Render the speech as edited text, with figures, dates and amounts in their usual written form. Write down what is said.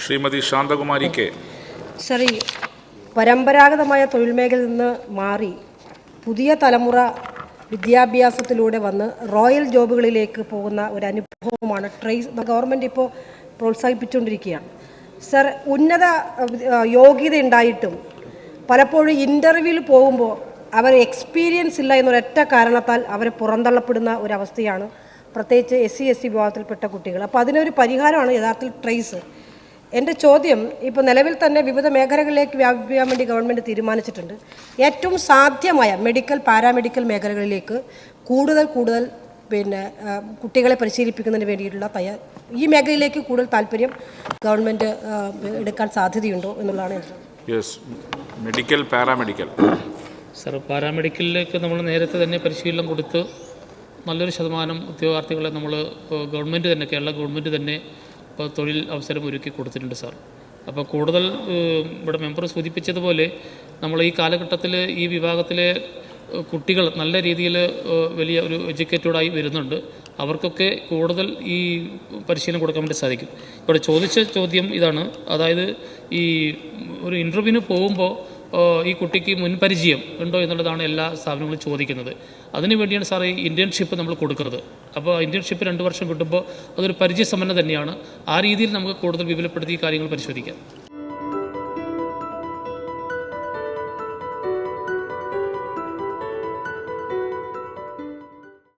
Shrimati Shanthakumari K. Sir, ഈ പരമ്പരാഗതമായ തൊഴിൽ മേഖലയിൽ നിന്ന് മാറി പുതിയ തലമുറ വിദ്യാഭ്യാസത്തിലൂടെ വന്ന് റോയൽ ജോബുകളിലേക്ക് പോകുന്ന ഒരു അനുഭവമാണ് ഗവൺമെൻറ് ഇപ്പോൾ പ്രോത്സാഹിപ്പിച്ചുകൊണ്ടിരിക്കുകയാണ്. സർ, ഉന്നത യോഗ്യത ഉണ്ടായിട്ടും പലപ്പോഴും ഇൻ്റർവ്യൂവിൽ പോകുമ്പോൾ അവർ എക്സ്പീരിയൻസ് ഇല്ല എന്നൊരൊറ്റ കാരണത്താൽ അവരെ പുറന്തള്ളപ്പെടുന്ന ഒരവസ്ഥയാണ്, പ്രത്യേകിച്ച് SC/ST വിഭാഗത്തിൽപ്പെട്ട കുട്ടികൾ. അപ്പോൾ അതിനൊരു പരിഹാരമാണ് യഥാർത്ഥത്തിൽ ട്രേസ്. എൻ്റെ ചോദ്യം, ഇപ്പോൾ നിലവിൽ തന്നെ വിവിധ മേഖലകളിലേക്ക് വ്യാപിപ്പിക്കാൻ വേണ്ടി ഗവൺമെൻറ് തീരുമാനിച്ചിട്ടുണ്ട്. ഏറ്റവും സാധ്യമായ മെഡിക്കൽ, പാരാമെഡിക്കൽ മേഖലകളിലേക്ക് കൂടുതൽ കുട്ടികളെ പരിശീലിപ്പിക്കുന്നതിന് വേണ്ടിയിട്ടുള്ള ഈ മേഖലയിലേക്ക് കൂടുതൽ താല്പര്യം ഗവൺമെൻറ് എടുക്കാൻ സാധ്യതയുണ്ടോ എന്നുള്ളതാണ് എൻ്റെ മെഡിക്കൽ, പാരാമെഡിക്കൽ. സർ, പാരാമെഡിക്കലിലേക്ക് നമ്മൾ നേരത്തെ തന്നെ പരിശീലനം കൊടുത്ത് നല്ലൊരു ശതമാനം ഉദ്യോഗാർത്ഥികളെ നമ്മൾ ഗവൺമെൻറ് തന്നെ, കേരള ഗവൺമെൻറ് തന്നെ ഇപ്പോൾ തൊഴിൽ അവസരം ഒരുക്കി കൊടുത്തിട്ടുണ്ട് സാർ. അപ്പോൾ കൂടുതൽ ഇവിടെ മെമ്പർ സൂചിപ്പിച്ചതുപോലെ നമ്മൾ ഈ കാലഘട്ടത്തിൽ ഈ വിഭാഗത്തിലെ കുട്ടികൾ നല്ല രീതിയിൽ വലിയ ഒരു എഡ്യൂക്കേറ്റഡായി വരുന്നുണ്ട്. അവർക്കൊക്കെ കൂടുതൽ ഈ പരിശീലനം കൊടുക്കാൻ വേണ്ടി സാധിക്കും. ഇവിടെ ചോദിച്ച ചോദ്യം ഇതാണ്, അതായത് ഈ ഒരു ഇൻ്റർവ്യൂവിന് പോകുമ്പോൾ ഈ കുട്ടിക്ക് മുൻപരിചയം ഉണ്ടോ എന്നുള്ളതാണ് എല്ലാ സ്ഥാപനങ്ങളും ചോദിക്കുന്നത്. അതിനു വേണ്ടിയാണ് സാർ ഈ ഇൻറ്റേൺഷിപ്പ് നമ്മൾ കൊടുക്കുന്നത്. അപ്പോൾ ഇൻറ്റേൺഷിപ്പ് 2 വർഷം കിട്ടുമ്പോൾ അതൊരു പരിചയസമ്പന്നം തന്നെയാണ്. ആ രീതിയിൽ നമുക്ക് കൂടുതൽ വിപുലപ്പെടുത്തി കാര്യങ്ങൾ പരിശോധിക്കാം.